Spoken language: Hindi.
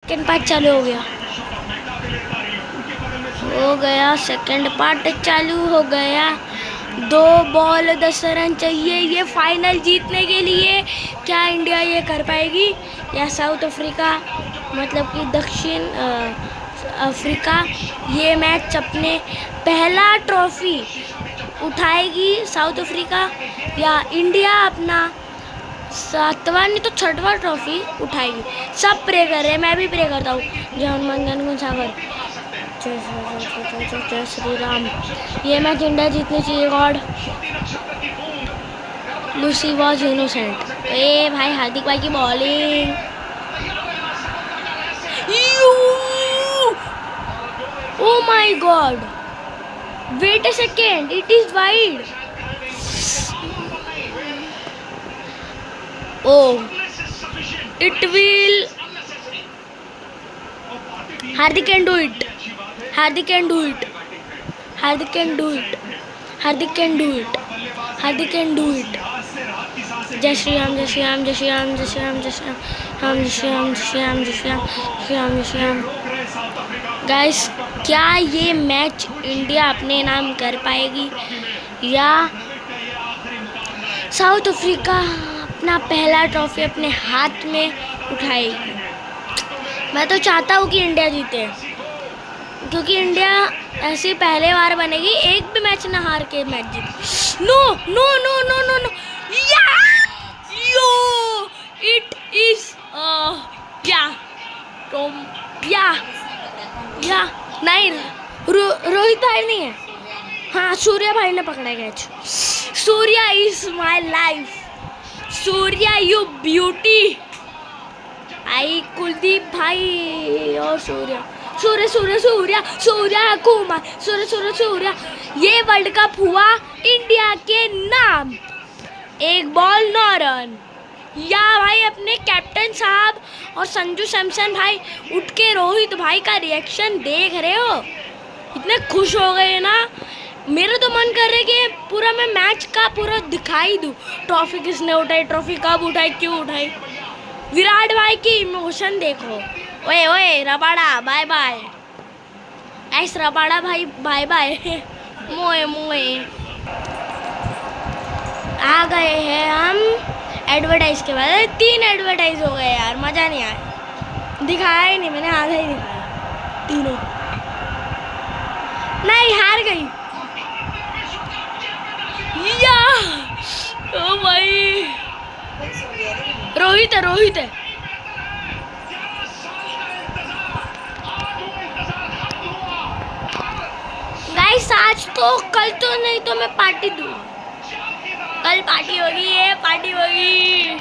सेकेंड पार्ट चालू हो गया सेकेंड पार्ट चालू हो गया। 2 बॉल 10 रन चाहिए ये फाइनल जीतने के लिए। क्या इंडिया ये कर पाएगी या साउथ अफ्रीका मतलब कि दक्षिण अफ्रीका ये मैच अपने पहला ट्रॉफी उठाएगी साउथ अफ्रीका, या इंडिया अपना 7वां नहीं तो 6वां ट्रॉफी उठाएगी। सब प्रे कर रहे हैं, मैं भी प्रे करता हूँ। जय हनुमान ज्ञान गुण सागर, जय श्री राम। ये मैच इंडिया जीतनी चाहिए गॉड। Lucy was innocent. ए भाई हार्दिक भाई की bowling. Oh my God, wait a second, it is wide. Oh, it will. Hardik can do it. Hardik can do it. Hardik can do it. Hardik can do it. Hardik can do it. Jai Shri Ram, Jai Shri Ram, Jai Shri Ram, Jai Shri Ram, Jai Shri Ram, Jai Shri Ram, Jai Shri Ram, Jai Shri Ram, Jai Shri Ram, Jai Shri Ram. Guys, क्या ये मैच इंडिया अपने नाम कर पाएगी या साउथ अफ्रीका अपना पहला ट्रॉफी अपने हाथ में उठाएगी? मैं तो चाहता हूँ कि इंडिया जीते, क्योंकि इंडिया ऐसी पहले बार बनेगी एक भी मैच ना हार के मैच जीते। No no no no no no, yo it is yeah नहीं, रोहित भाई नहीं है, हाँ सूर्या भाई ने पकड़ा catch. Surya is my life, Surya you beauty. आई कुलदीप भाई और सूर्या, सूर्य सूर्य सूर्या सूर्या कुमार, सूर्य सूर्य सूर्या। ये वर्ल्ड कप हुआ इंडिया के नाम। 1 बॉल 9 रन। या भाई अपने कैप्टन साहब और संजू सैमसन भाई उठ के रोहित भाई का रिएक्शन देख रहे हो, इतने खुश हो गए ना। मेरा तो मन कर रहा है कि पूरा मैं मैच का पूरा दिखाई दूँ, ट्रॉफी किसने उठाई, ट्रॉफी कब उठाई, क्यों उठाई। विराट भाई की इमोशन देखो। ओए ओए रबाड़ा बाय बाय, ऐस रबाड़ा भाई बाय बाय। मोए मोए आ गए हैं हम एडवर्टाइज के बाद। 3 एडवर्टाइज हो गए यार, मज़ा नहीं आया। दिखाया ही नहीं मैंने, आधा ही दिखाया, तीनों नहीं, हार गई। या ओ भाई, रोहित है, रोहित है। गाइस आज तो, कल तो नहीं तो मैं पार्टी दूँ, कल पार्टी होगी, ये पार्टी होगी।